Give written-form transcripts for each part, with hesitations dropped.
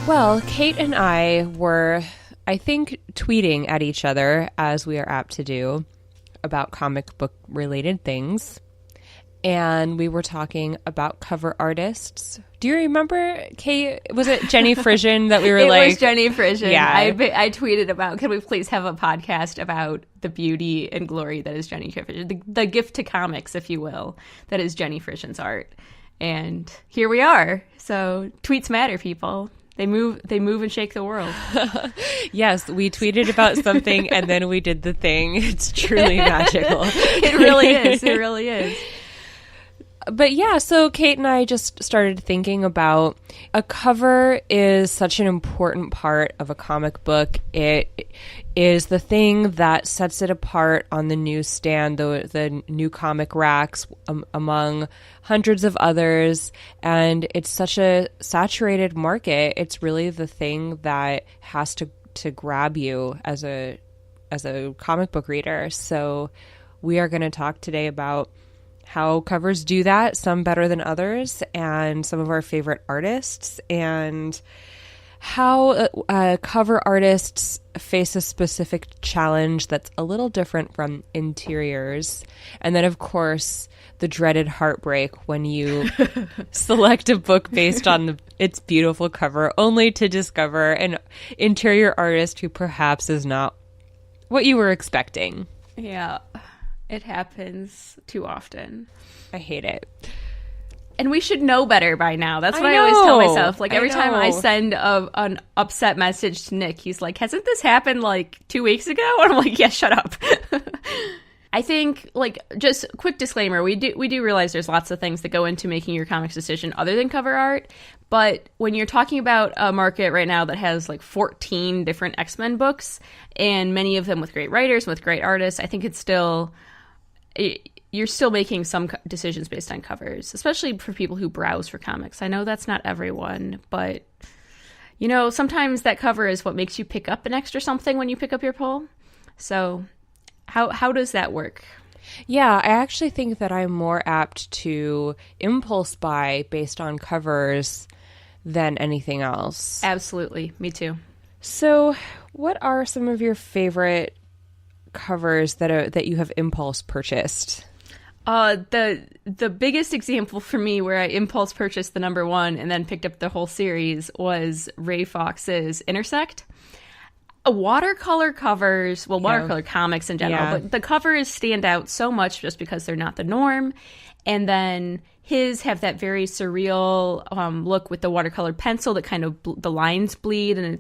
Well, Kate and I were, I think, tweeting at each other, as we are apt to do, about comic book related things. And we were talking about cover artists. Do you remember, Kate? Was it Jenny Frisian that we were like? It was Jenny Frisian. Yeah. I tweeted about, can we please have a podcast about the beauty and glory that is Jenny Frisian, the gift to comics, if you will, that is Jenny Frisian's art. And here we are. So tweets matter, people. They move and shake the world. Yes, we tweeted about something and then we did the thing. It's truly magical. It really is. It really is. But yeah, so Kate and I just started thinking about a cover is such an important part of a comic book. It is the thing that sets it apart on the newsstand, the new comic racks among hundreds of others. And it's such a saturated market. It's really the thing that has to grab you as a comic book reader. So we are going to talk today about how covers do that, some better than others, and some of our favorite artists, and how cover artists face a specific challenge that's a little different from interiors. And then, of course, the dreaded heartbreak when you select a book based on its beautiful cover, only to discover an interior artist who perhaps is not what you were expecting. Yeah. It happens too often. I hate it. And we should know better by now. That's what I always tell myself. Like every time I send an upset message to Nick, he's like, hasn't this happened like 2 weeks ago? And I'm like, yeah, shut up. I think, like, just quick disclaimer, we do realize there's lots of things that go into making your comics decision other than cover art. But when you're talking about a market right now that has like 14 different X-Men books, and many of them with great writers, with great artists, I think it's still... you're still making some decisions based on covers, especially for people who browse for comics. I know that's not everyone, but, you know, sometimes that cover is what makes you pick up an extra something when you pick up your pull. So how does that work? Yeah, I actually think that I'm more apt to impulse buy based on covers than anything else. Absolutely. Me too. So what are some of your favorite covers that you have impulse purchased? The biggest example for me where I impulse purchased the number one and then picked up the whole series was Ray Fox's Intersect. Watercolor covers, well, watercolor comics in general, but the covers stand out so much just because they're not the norm. And then his have that very surreal look with the watercolor pencil that kind of the lines bleed, and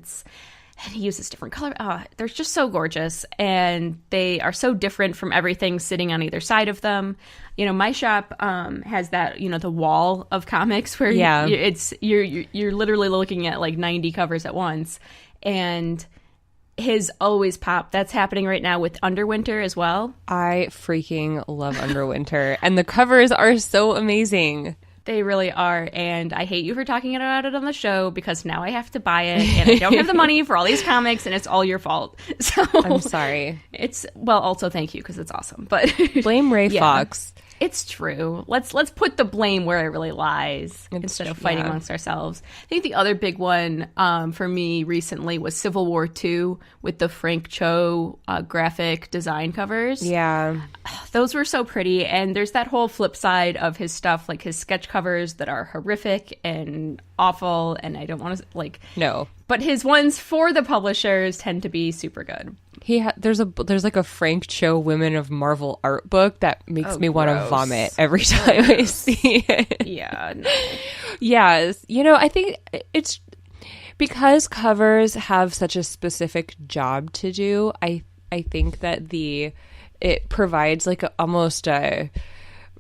he uses different color. They're just so gorgeous, and they are so different from everything sitting on either side of them. You know, my shop has that, you know, the wall of comics where you're literally looking at like 90 covers at once, and his always pop. That's happening right now with Underwinter as well. I freaking love Underwinter, and the covers are so amazing. They really are, and I hate you for talking about it on the show because now I have to buy it, and I don't have the money for all these comics, and it's all your fault. So I'm sorry. Also thank you because it's awesome, but blame Ray Fox. It's true. Let's put the blame where it really lies instead of fighting amongst ourselves. I think the other big one for me recently was Civil War II with the Frank Cho graphic design covers. Yeah. Those were so pretty. And there's that whole flip side of his stuff, like his sketch covers that are horrific and awful. And I don't want to, No. But his ones for the publishers tend to be super good. There's like a Frank Cho Women of Marvel art book that makes me want to vomit every time I see it. Yeah. No. Yes. You know, I think it's because covers have such a specific job to do. I think that it provides like almost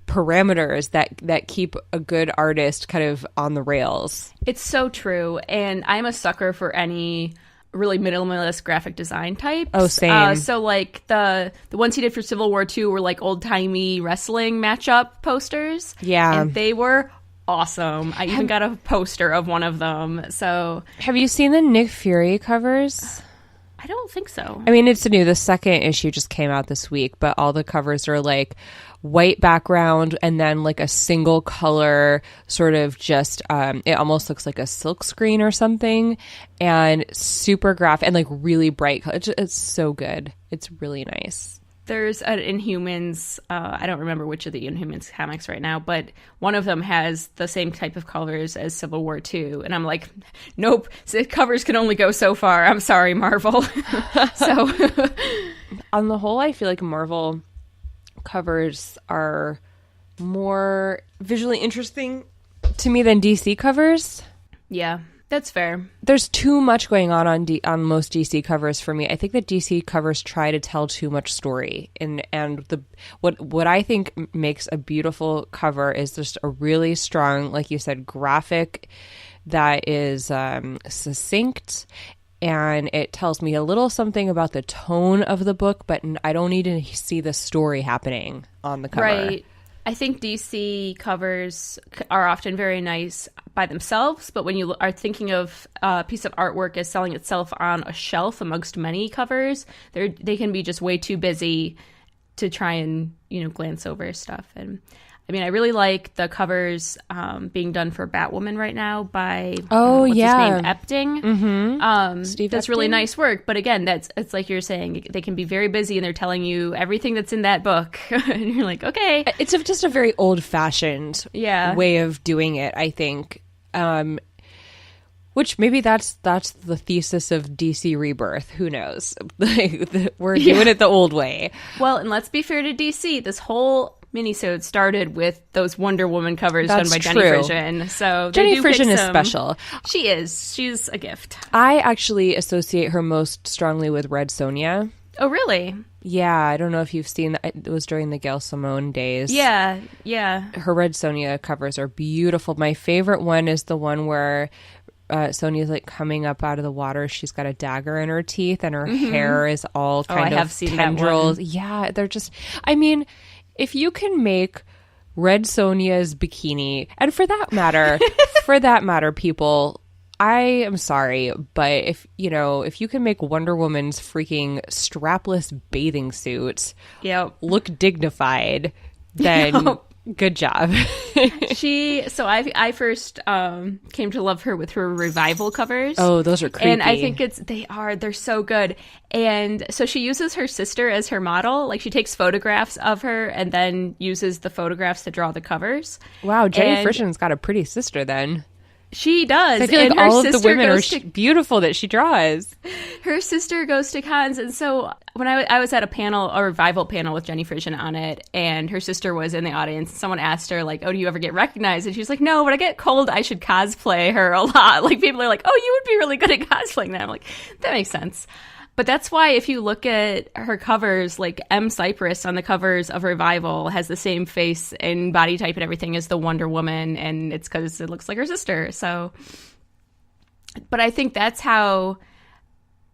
parameters that keep a good artist kind of on the rails. It's so true. And I'm a sucker for any really minimalist graphic design types. Oh, same. So like the ones he did for Civil War II were like old-timey wrestling matchup posters. Yeah. And they were awesome. I even got a poster of one of them. So have you seen the Nick Fury covers? I don't think so. I mean, it's new. The second issue just came out this week, but all the covers are like white background and then like a single color sort of just it almost looks like a silk screen or something, and super graphic and like really bright color. It's so good. It's really nice. There's an Inhumans, I don't remember which of the Inhumans comics right now, but one of them has the same type of colors as Civil War II. And I'm like, nope, covers can only go so far. I'm sorry, Marvel. So on the whole, I feel like Marvel covers are more visually interesting to me than DC covers. Yeah. That's fair. There's too much going on most DC covers for me. I think that DC covers try to tell too much story, and what I think makes a beautiful cover is just a really strong, like you said, graphic that is succinct, and it tells me a little something about the tone of the book, but I don't need to see the story happening on the cover. Right. I think DC covers are often very nice by themselves, but when you are thinking of a piece of artwork as selling itself on a shelf amongst many covers, they can be just way too busy to try and, glance over stuff. And I mean, I really like the covers being done for Batwoman right now by his name, Epting. Mm-hmm. Steve that's Epting? Really nice work. But again, it's like you're saying, they can be very busy and they're telling you everything that's in that book, and you're like, okay, it's just a very old-fashioned way of doing it, I think. Which maybe that's the thesis of DC Rebirth. Who knows? We're doing it the old way. Well, and let's be fair to DC. This whole Minisode started with those Wonder Woman covers done by Jenny Frison. So Jenny Frison is special. She is. She's a gift. I actually associate her most strongly with Red Sonja. Oh, really? Yeah, I don't know if you've seen that. It was during the Gail Simone days. Yeah. Her Red Sonja covers are beautiful. My favorite one is the one where Sonja's like coming up out of the water. She's got a dagger in her teeth, and her hair is all kind of tendrils. Yeah, they're just. I mean, if you can make Red Sonja's bikini, and for that matter, people, I am sorry, but if you can make Wonder Woman's freaking strapless bathing suit look dignified, then good job. I first came to love her with her revival covers. Oh, those are creepy. And I think they're so good. And so she uses her sister as her model. Like, she takes photographs of her and then uses the photographs to draw the covers. Wow, Jenny Frison's got a pretty sister then. She does. I feel like all of the women are beautiful that she draws. Her sister goes to cons, and so when I was at a revival panel with Jenny Frison on it, and her sister was in the audience, someone asked her, like, oh, do you ever get recognized? And she's like, no, but I get told I should cosplay her a lot. Like, people are like, oh, you would be really good at cosplaying that. I'm like, that makes sense. But that's why if you look at her covers, like M. Cypress on the covers of Revival has the same face and body type and everything as the Wonder Woman, and it's because it looks like her sister. So, but I think that's how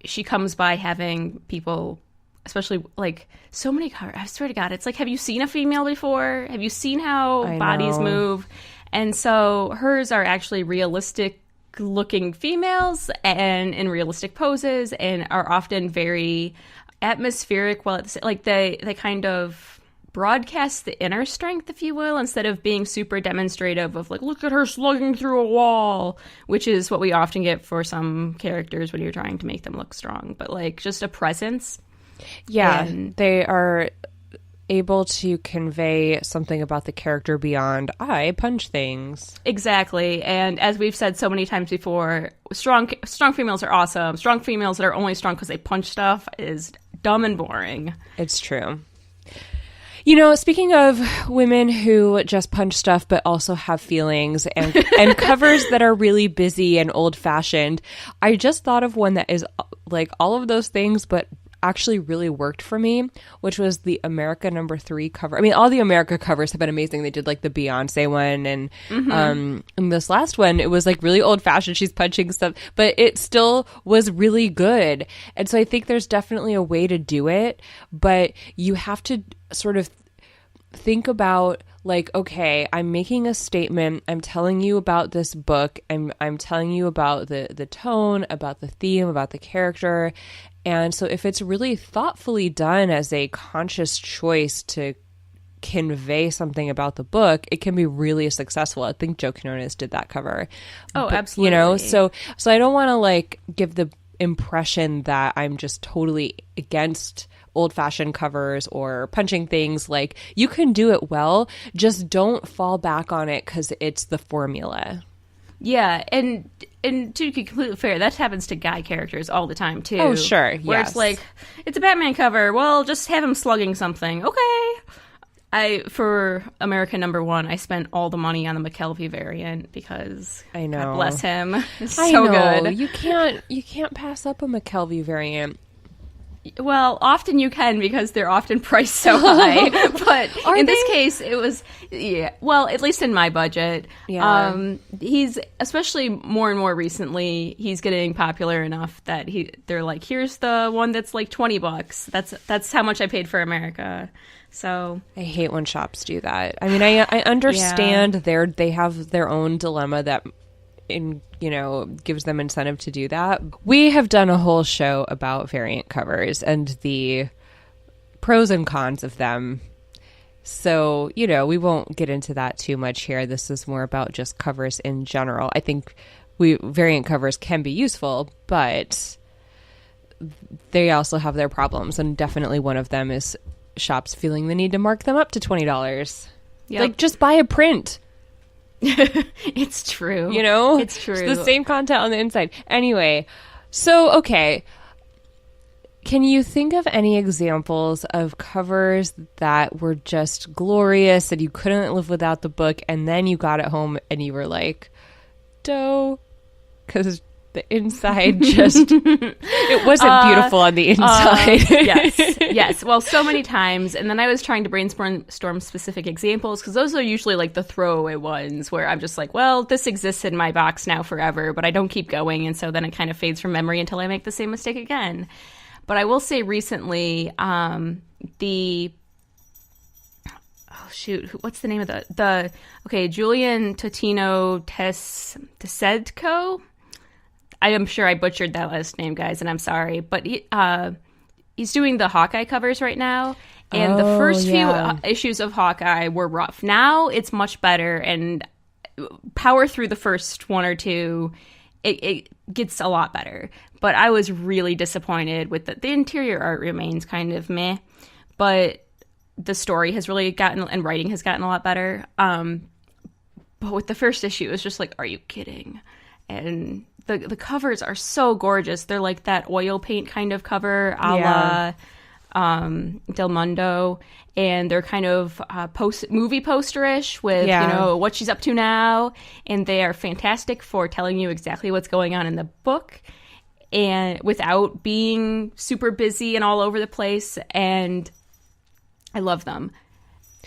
she comes by having people, especially like so many covers. I swear to God, it's like, have you seen a female before? Have you seen how bodies move? And so hers are actually realistic looking females and in realistic poses, and are often very atmospheric. Well, it's like they kind of broadcast the inner strength, if you will, instead of being super demonstrative of like, look at her slugging through a wall, which is what we often get for some characters when you're trying to make them look strong, but like just a presence. Yeah, they are able to convey something about the character beyond I punch things. Exactly. And as we've said so many times before, strong females are awesome. Strong females that are only strong because they punch stuff is dumb and boring. It's true. Speaking of women who just punch stuff but also have feelings and covers that are really busy and old-fashioned, I just thought of one that is like all of those things but actually really worked for me, which was the America #3 cover. I mean, all the America covers have been amazing. They did like the Beyonce one, and in this last one, it was like really old fashioned. She's punching stuff, but it still was really good. And so I think there's definitely a way to do it, but you have to sort of think about like, okay, I'm making a statement. I'm telling you about this book. I'm telling you about the tone, about the theme, about the character. And so if it's really thoughtfully done as a conscious choice to convey something about the book, it can be really successful. I think Joe Quinones did that cover. Oh, but, absolutely. You know, so I don't want to like give the impression that I'm just totally against old-fashioned covers or punching things. Like, you can do it well, just don't fall back on it because it's the formula. Yeah, and to be completely fair, that happens to guy characters all the time too. Oh, sure, where yes. it's like, it's a Batman cover, well, just have him slugging something. Okay. For American #1, I spent all the money on the McKelvey variant because I know, God bless him, it's I so know. good. You can't pass up a McKelvey variant. Well, often you can because they're often priced so high. But in this case, it was, yeah. Well, at least in my budget. Yeah. He's, especially more and more recently, he's getting popular enough that they're like, here's the one that's like $20. That's how much I paid for America. So I hate when shops do that. I mean, I understand they have their own dilemma that gives them incentive to do that. We have done a whole show about variant covers and the pros and cons of them. So, we won't get into that too much here. This is more about just covers in general. I think variant covers can be useful, but they also have their problems. And definitely one of them is shops feeling the need to mark them up to $20. Yep. Like, just buy a print. It's true. It's true. It's the same content on the inside. Anyway, so, okay. Can you think of any examples of covers that were just glorious and you couldn't live without the book, and then you got it home and you were like, dough? Because the inside just, it wasn't beautiful on the inside. Yes. Well, so many times. And then I was trying to brainstorm specific examples because those are usually like the throwaway ones where I'm just like, well, this exists in my box now forever, but I don't keep going. And so then it kind of fades from memory until I make the same mistake again. But I will say recently, what's the name of Julian Totino Tesedco? I am sure I butchered that last name, guys, and I'm sorry. But he's doing the Hawkeye covers right now. And the first few issues of Hawkeye were rough. Now it's much better, and power through the first one or two, it gets a lot better. But I was really disappointed with the interior art remains kind of meh. But the story has really gotten, and writing has gotten a lot better. But with the first issue, it was just like, are you kidding? And the covers are so gorgeous. They're like that oil paint kind of cover a la Del Mundo. And they're kind of movie posterish with, what she's up to now. And they are fantastic for telling you exactly what's going on in the book and without being super busy and all over the place. And I love them.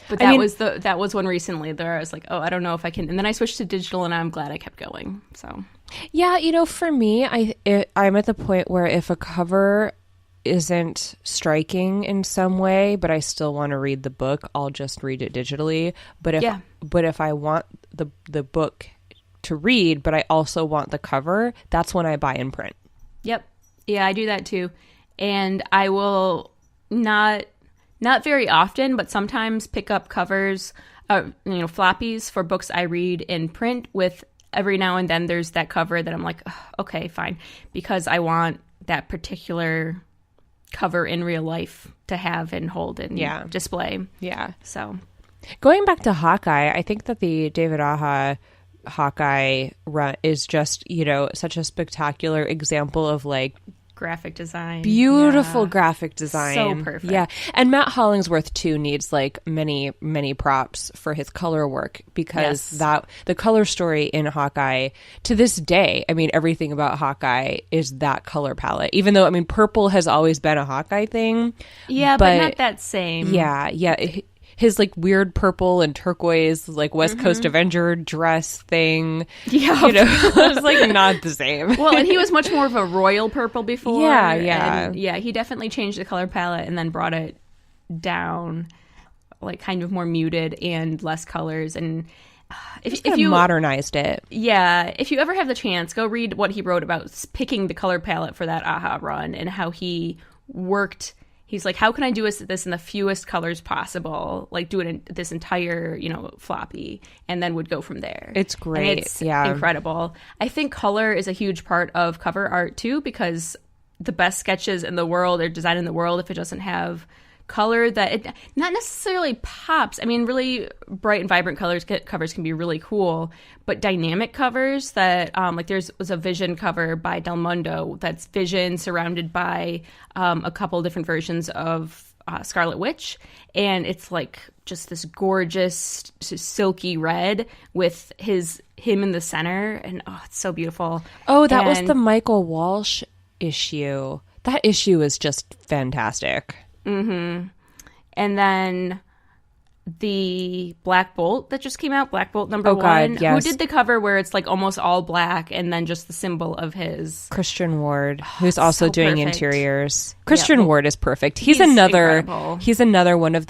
But that was one recently there I was like, oh, I don't know if I can. And then I switched to digital, and I'm glad I kept going. So yeah, for me, I'm at the point where if a cover isn't striking in some way, but I still want to read the book, I'll just read it digitally. But if I want the book to read, but I also want the cover, that's when I buy in print. Yep. Yeah, I do that too. And I will not very often, but sometimes pick up covers, floppies for books I read in print with every now and then there's that cover that I'm like, okay, fine. Because I want that particular cover in real life to have and hold and display. Yeah. So going back to Hawkeye, I think that the David Aja Hawkeye run is just, such a spectacular example of like graphic design. Beautiful graphic design. So perfect. Yeah. And Matt Hollingsworth too needs like many, many props for his color work because the color story in Hawkeye to this day, I mean, everything about Hawkeye is that color palette, even though, I mean, purple has always been a Hawkeye thing. Yeah, but not that same. Yeah. Yeah. His like weird purple and turquoise like West Coast Avenger dress thing. Yeah. It's like not the same. Well, and he was much more of a royal purple before. Yeah. And he definitely changed the color palette and then brought it down. like kind of more muted and less colors. And if you modernized it. Yeah, if you ever have the chance, go read what he wrote about picking the color palette for that AHA run and how he worked. He's like, how can I do this in the fewest colors possible? Like, do it in this entire, floppy, and then would go from there. It's great. And it's yeah. incredible. I think color is a huge part of cover art, too, because the best sketches in the world or design in the world, if it doesn't have color that it not necessarily pops. I mean, really bright and vibrant covers can be really cool, but dynamic covers that like was a Vision cover by Del Mundo that's Vision surrounded by a couple different versions of Scarlet Witch, and it's like just this gorgeous silky red with him in the center, and it's so beautiful. That was the Michael Walsh issue. That issue is just fantastic. Mm-hmm. And then the Black Bolt that just came out, Black Bolt number 1. God, yes. Who did the cover where it's like almost all black and then just the symbol of his... Christian Ward, who's also so doing perfect. Interiors. Christian Ward is perfect. He's incredible. He's another one of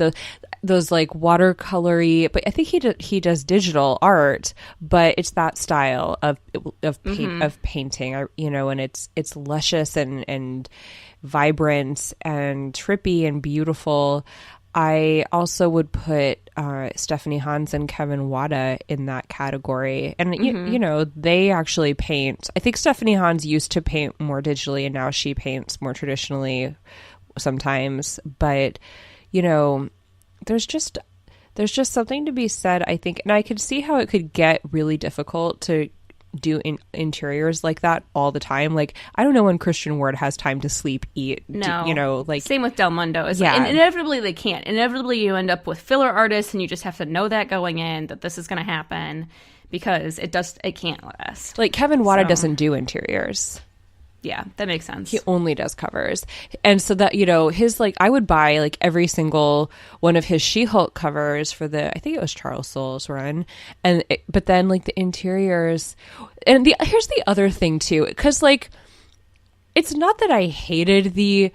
those like watercolory, but I think he does digital art, but it's that style of painting, and it's luscious and vibrant and trippy and beautiful. I also would put Stephanie Hans and Kevin Wada in that category. And, they actually paint. I think Stephanie Hans used to paint more digitally, and now she paints more traditionally sometimes. But, there's just something to be said, I think. And I could see how it could get really difficult to do interiors like that all the time. Like, I don't know when Christian Ward has time to sleep, eat, same with Del Mundo. Yeah. And inevitably they can't. Inevitably you end up with filler artists, and you just have to know that going in that this is going to happen, because it can't last. Like, Kevin Wada doesn't do interiors. Yeah, that makes sense. He only does covers. And so that, his, like, I would buy, like, every single one of his She-Hulk covers for I think it was Charles Soule's run. But then, like, the interiors. And here's the other thing, too. Because, like, it's not that I hated the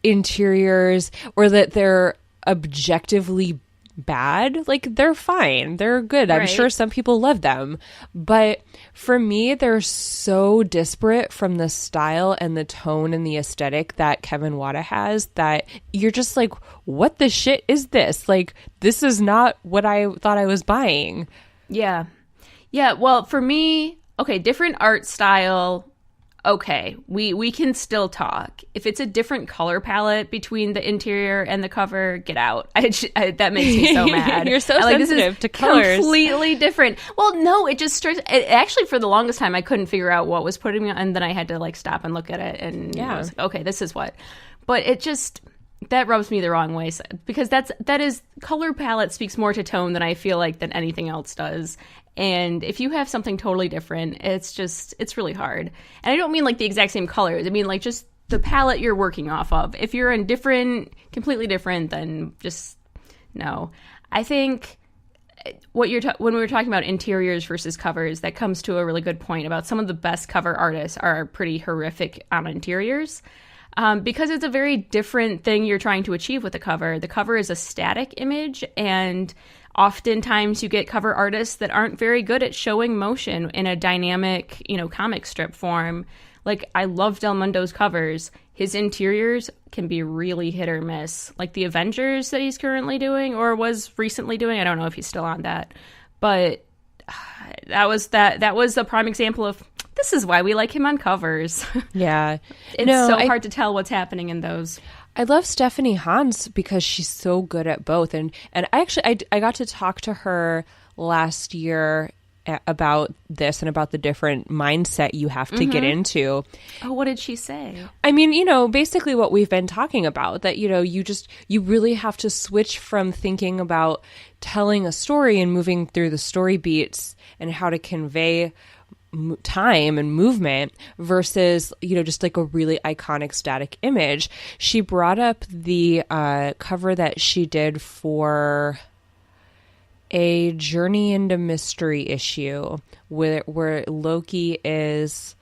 interiors or that they're objectively bad. Like, they're fine, they're good. I'm sure some people love them, but for me, they're so disparate from the style and the tone and the aesthetic that Kevin Wada has that you're just like, what the shit is this? Like, this is not what I thought I was buying. Yeah Well, for me, different art style, we can still talk. If it's a different color palette between the interior and the cover, get out. That makes me so mad. You're so sensitive to colors. Completely different. Well, no, it just starts. Actually, for the longest time, I couldn't figure out what was putting me on, and then I had to like stop and look at it, and I was like, okay, this is what. But it just that rubs me the wrong way, because that is color palette speaks more to tone than I feel like than anything else does. And if you have something totally different, it's really hard. And I don't mean like the exact same colors. I mean like just the palette you're working off of. If you're in completely different, then just no. I think when we were talking about interiors versus covers, that comes to a really good point about some of the best cover artists are pretty horrific on interiors. Because it's a very different thing you're trying to achieve with the cover. The cover is a static image, and oftentimes you get cover artists that aren't very good at showing motion in a dynamic, comic strip form. Like, I love Del Mundo's covers. His interiors can be really hit or miss. Like the Avengers that he's currently doing or was recently doing. I don't know if he's still on that. But that was a prime example of this is why we like him on covers. Yeah. It's hard to tell what's happening in those. I love Stephanie Hans because she's so good at both. And I got to talk to her last year about this and about the different mindset you have to get into. Oh, what did she say? I mean, basically what we've been talking about, that, you really have to switch from thinking about telling a story and moving through the story beats and how to convey time and movement versus just like a really iconic static image. She brought up the cover that she did for a Journey into Mystery issue where Loki is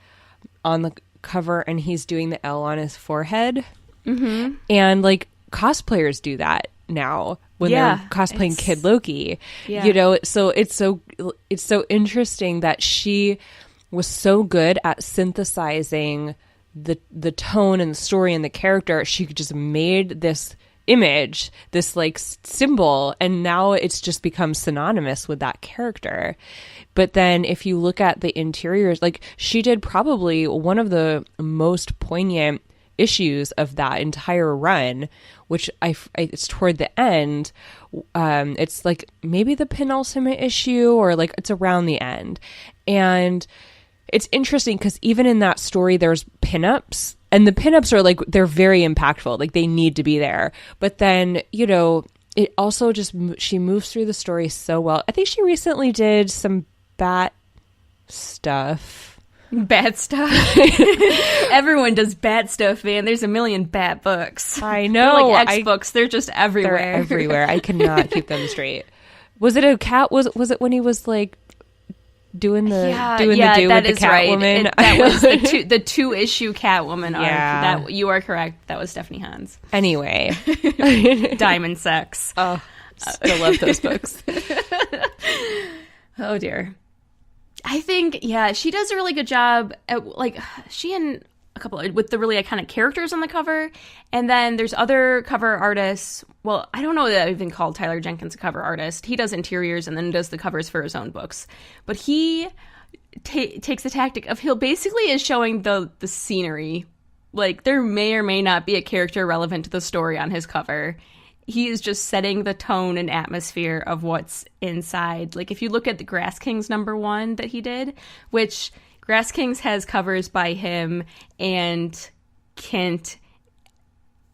on the cover and he's doing the L on his forehead. And like cosplayers do that now when they're cosplaying Kid Loki. Yeah. You know, so it's so interesting that she was so good at synthesizing the tone and the story and the character. She just made this image, this like symbol, and now it's just become synonymous with that character. But then if you look at the interiors, like she did probably one of the most poignant issues of that entire run, which it's toward the end. It's like maybe the penultimate issue, or like it's around the end. And it's interesting because even in that story, there's pinups, and the pinups are like, they're very impactful. Like they need to be there. But then, you know, it also just, she moves through the story so well. I think she recently did some bat stuff. Bad stuff. Everyone does bad stuff, man. There's a million bad books. I know. They're like X books. They're just everywhere. They're everywhere. I cannot keep them straight. Was it a cat? Was it when he was like doing the do with the Catwoman? Right. That was the 2-issue Catwoman arc. That, you are correct. That was Stephanie Hans. Anyway, Diamond Sex. Oh, still love those books. Oh dear. I think, she does a really good job at, like, she and a couple with the really iconic characters on the cover. And then there's other cover artists. Well, I don't know that I've even called Tyler Jenkins a cover artist. He does interiors and then does the covers for his own books. But he takes the tactic of, he'll basically is showing the scenery. Like, there may or may not be a character relevant to the story on his cover. He is just setting the tone and atmosphere of what's inside. Like, if you look at the Grass Kings #1 that he did, which Grass Kings has covers by him and Kent,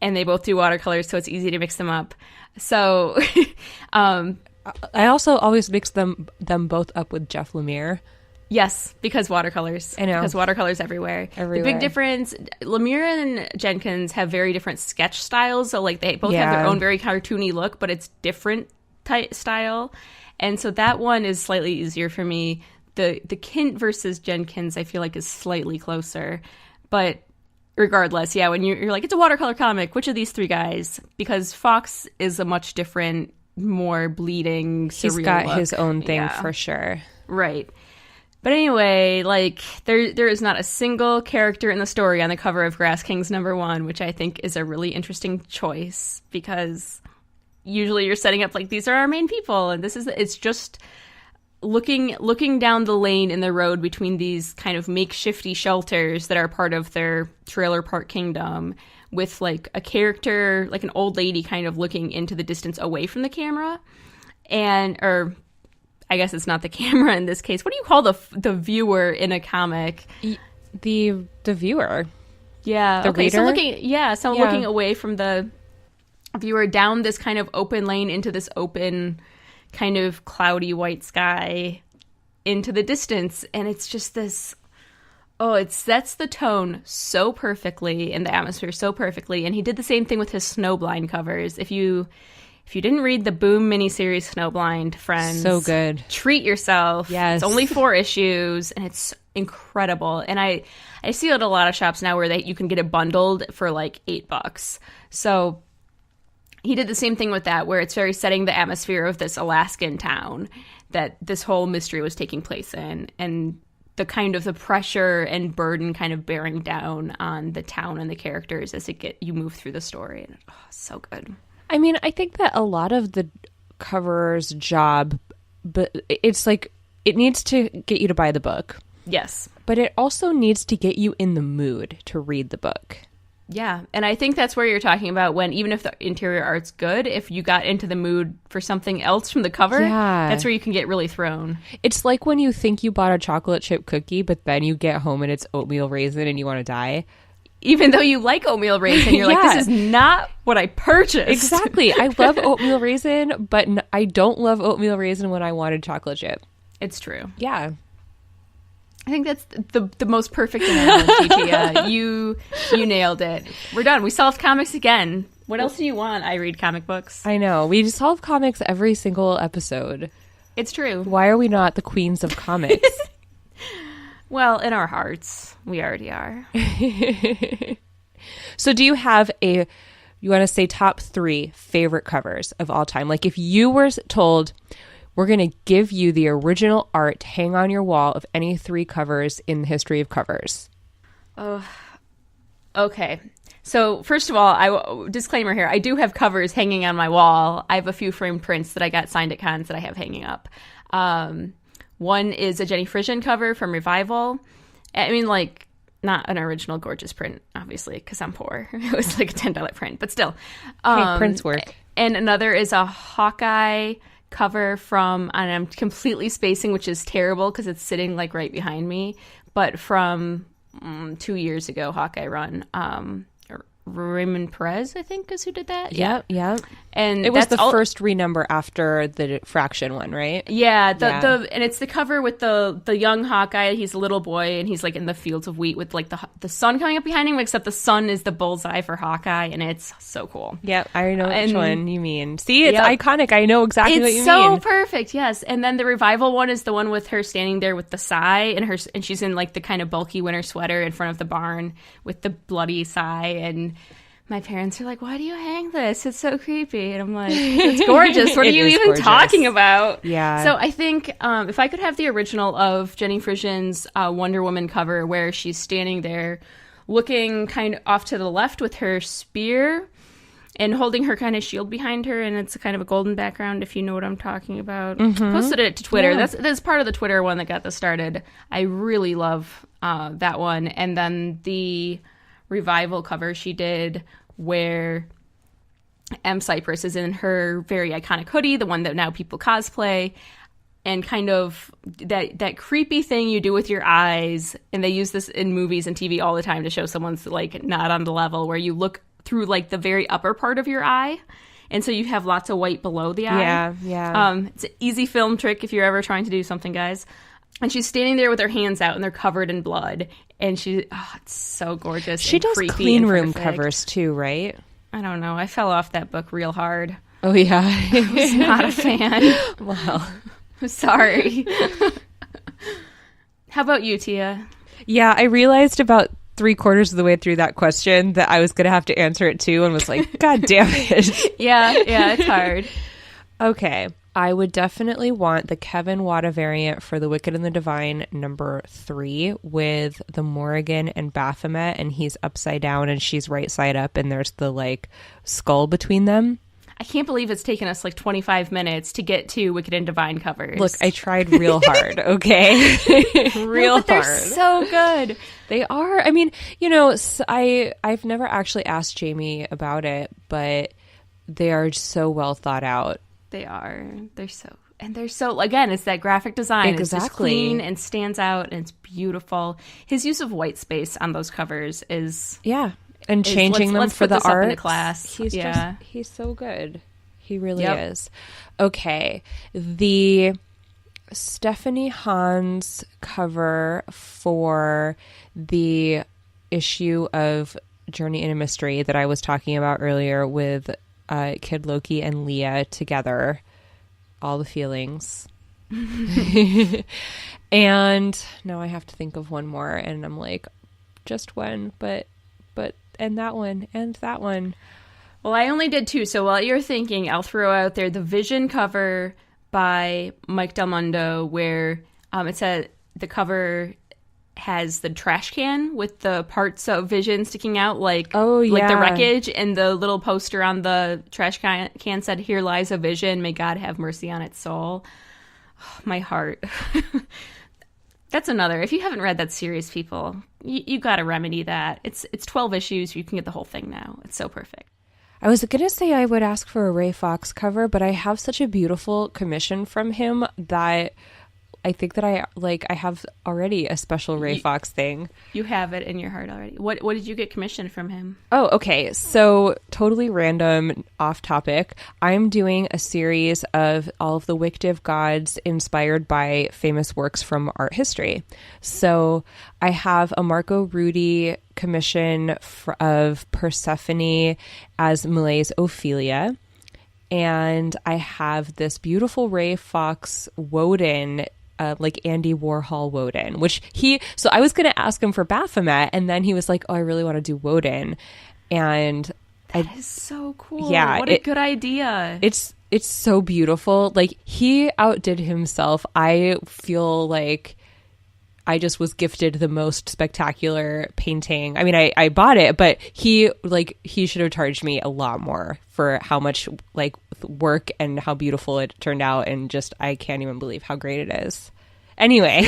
and they both do watercolors, so it's easy to mix them up. So, I also always mix them both up with Jeff Lemire. Yes, because watercolors. I know. Because watercolors everywhere. The big difference, Lemire and Jenkins have very different sketch styles. So, like, they both have their own very cartoony look, but it's different style. And so that one is slightly easier for me. The Kent versus Jenkins, I feel like, is slightly closer. But regardless, when you're like, it's a watercolor comic, which of these three guys? Because Fox is a much different, more bleeding, surreal He's got look. his own thing for sure. Right. But anyway, like, there is not a single character in the story on the cover of Grass Kings #1, which I think is a really interesting choice, because usually you're setting up, like, these are our main people, and it's just looking down the lane in the road between these kind of makeshifty shelters that are part of their trailer park kingdom, with, like, a character, like an old lady kind of looking into the distance away from the camera, or I guess it's not the camera in this case. What do you call the viewer in a comic? The viewer. Yeah. The reader? So looking away from the viewer down this kind of open lane into this open kind of cloudy white sky into the distance. And it's just this, it sets the tone so perfectly and the atmosphere so perfectly. And he did the same thing with his Snowblind covers. If you didn't read the Boom miniseries Snowblind, friends, so good. Treat yourself. Yes. It's only 4 issues, and it's incredible. And I see it at a lot of shops now where you can get it bundled for like $8. So he did the same thing with that, where it's very setting the atmosphere of this Alaskan town that this whole mystery was taking place in, and the kind of the pressure and burden kind of bearing down on the town and the characters as you move through the story. And so good. I mean, I think that a lot of the cover's job, but it's like, it needs to get you to buy the book. Yes. But it also needs to get you in the mood to read the book. Yeah. And I think that's where you're talking about when, even if the interior art's good, if you got into the mood for something else from the cover, that's where you can get really thrown. It's like when you think you bought a chocolate chip cookie, but then you get home and it's oatmeal raisin and you want to die. Even though you like oatmeal raisin, you're like, this is not what I purchased. Exactly. I love oatmeal raisin, but I don't love oatmeal raisin when I wanted chocolate chip. It's true. Yeah. I think that's the most perfect analogy, Tia. You nailed it. We're done. We solved comics again. What else do you want? I read comic books. I know. We solve comics every single episode. It's true. Why are we not the queens of comics? Well, in our hearts, we already are. So do you have a You want to say top 3 favorite covers of all time. Like if you were told, we're going to give you the original art to hang on your wall of any 3 covers in the history of covers. Oh, okay. So first of all, disclaimer here, I do have covers hanging on my wall. I have a few framed prints that I got signed at cons that I have hanging up. One is a Jenny Frisian cover from Revival. I mean, like, not an original gorgeous print, obviously, because I'm poor. It was like a $10 print, but still. Hey, prints work. And another is a Hawkeye cover from, and I'm completely spacing, which is terrible because it's sitting like right behind me, but from 2 years ago, Hawkeye run. Raymond Perez, I think, is who did that. Yeah. And it was the first renumber after the Fraction one, right? Yeah, and it's the cover with the young Hawkeye. He's a little boy, and he's like in the fields of wheat with like the sun coming up behind him, except the sun is the bullseye for Hawkeye, and it's so cool. Yep, I know which one you mean. See, it's iconic. I know exactly what you mean. It's so perfect, yes. And then the Revival one is the one with her standing there with the sigh, and she's in like the kind of bulky winter sweater in front of the barn with the bloody sigh, and my parents are like, why do you hang this? It's so creepy. And I'm like, it's gorgeous. What are you even talking about? Yeah. So I think if I could have the original of Jenny Frisian's Wonder Woman cover where she's standing there looking kind of off to the left with her spear and holding her kind of shield behind her, and it's kind of a golden background, if you know what I'm talking about. Mm-hmm. Posted it to Twitter. Yeah. That's part of the Twitter one that got this started. I really love that one. And then the Revival cover she did where M. Cypress is in her very iconic hoodie, the one that now people cosplay, and kind of that creepy thing you do with your eyes, and they use this in movies and TV all the time to show someone's like not on the level, where you look through like the very upper part of your eye, and so you have lots of white below the eye. Yeah. It's an easy film trick if you're ever trying to do something, guys. And she's standing there with her hands out, and they're covered in blood. And it's so gorgeous. She does clean room covers too, right? I don't know. I fell off that book real hard. Oh, yeah. I was not a fan. Well, I'm sorry. How about you, Tia? Yeah, I realized about 3/4 of the way through that question that I was going to have to answer it too, and was like, God damn it. Yeah, it's hard. Okay. I would definitely want the Kevin Wada variant for The Wicked and the Divine #3 with the Morrigan and Baphomet, and he's upside down and she's right side up, and there's the like skull between them. I can't believe it's taken us like 25 minutes to get to Wicked and Divine covers. Look, I tried real hard, okay? Real hard. They're so good. They are. I mean, you know, I've never actually asked Jamie about it, but they are so well thought out. They are. They're so, again, it's that graphic design. Exactly. It's just clean and stands out, and it's beautiful. His use of white space on those covers is... Yeah. And changing them for the art. Into class. He's so good. He really is. Okay. The Stephanie Hans cover for the issue of Journey into Mystery that I was talking about earlier with Kid Loki and Leah together. All the feelings. And now I have to think of one more, and I'm like, just one, but and that one and that one. Well, I only did 2, so while you're thinking, I'll throw out there the Vision cover by Mike Del Mundo, where it said the cover has the trash can with the parts of Vision sticking out, like like the wreckage, and the little poster on the trash can said, "Here lies a vision. May God have mercy on its soul." Oh, my heart. That's another. If you haven't read that series, people, you got to remedy that. It's 12 issues. You can get the whole thing now. It's so perfect. I was going to say I would ask for a Ray Fox cover, but I have such a beautiful commission from him that I think that I have already a special Ray Fox thing. You have it in your heart already. What did you get commissioned from him? Oh, okay. So totally random, off topic. I'm doing a series of all of the Wictive gods inspired by famous works from art history. So I have a Marco Rudy commission of Persephone as Milei's Ophelia. And I have this beautiful Ray Fox Woden, like Andy Warhol Woden, so I was going to ask him for Baphomet, and then he was like, oh, I really want to do Woden. And That is so cool. Yeah, what a good idea. It's so beautiful. Like, he outdid himself. I feel like I just was gifted the most spectacular painting. I mean, I bought it, but he should have charged me a lot more for how much like work and how beautiful it turned out, and just I can't even believe how great it is. Anyway,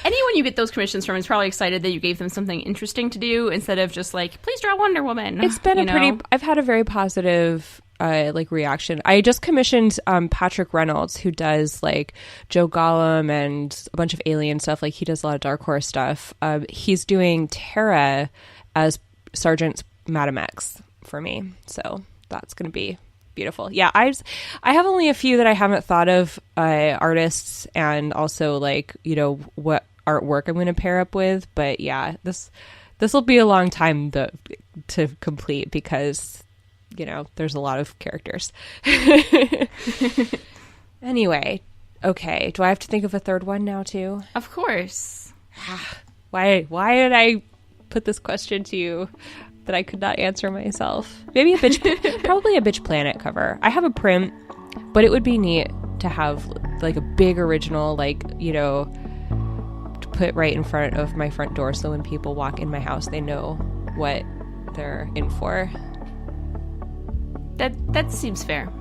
anyone you get those commissions from is probably excited that you gave them something interesting to do instead of just like, please draw Wonder Woman. It's been I've had a very positive reaction. I just commissioned Patrick Reynolds, who does like Joe Gollum and a bunch of alien stuff. Like, he does a lot of Dark Horse stuff. He's doing Tara as Sergeant Madam X for me, so that's going to be beautiful. Yeah, I have only a few that I haven't thought of artists, and also like, you know, what artwork I'm going to pair up with. But yeah, this will be a long time to complete, because, you know, there's a lot of characters. Anyway, okay. Do I have to think of a third one now too? Of course. Why did I put this question to you that I could not answer myself? Maybe probably a Bitch Planet cover. I have a print, but it would be neat to have like a big original, like, you know, to put right in front of my front door, so when people walk in my house, they know what they're in for. That seems fair.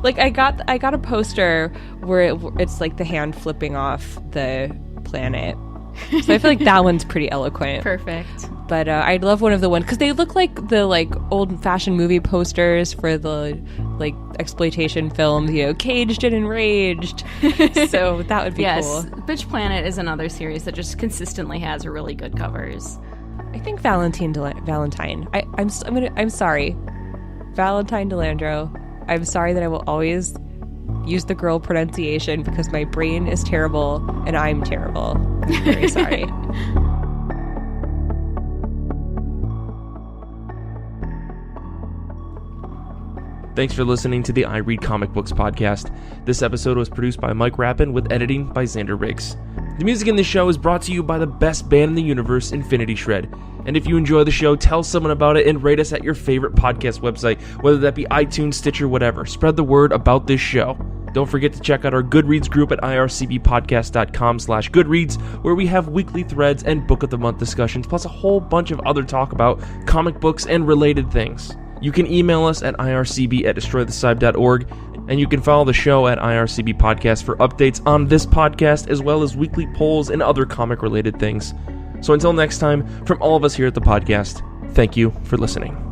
Like, I got a poster where it's like the hand flipping off the planet. So I feel like that one's pretty eloquent. Perfect. But I'd love one of the ones, because they look like the like old-fashioned movie posters for the like exploitation films, you know, Caged and Enraged. So that would be cool. Bitch Planet is another series that just consistently has really good covers. I think Valentine. I'm sorry, Valentine Delandro. I'm sorry that I will always use the girl pronunciation, because my brain is terrible and I'm terrible. I'm very sorry. Thanks for listening to the I Read Comic Books podcast. This episode was produced by Mike Rapin with editing by Zander Riggs. The music in this show is brought to you by the best band in the universe, Infinity Shred. And if you enjoy the show, tell someone about it and rate us at your favorite podcast website, whether that be iTunes, Stitcher, whatever. Spread the word about this show. Don't forget to check out our Goodreads group at ircbpodcast.com/Goodreads, where we have weekly threads and Book of the Month discussions, plus a whole bunch of other talk about comic books and related things. You can email us at ircb@destroythecybe.org, and you can follow the show at IRCB Podcast for updates on this podcast, as well as weekly polls and other comic-related things. So until next time, from all of us here at the podcast, thank you for listening.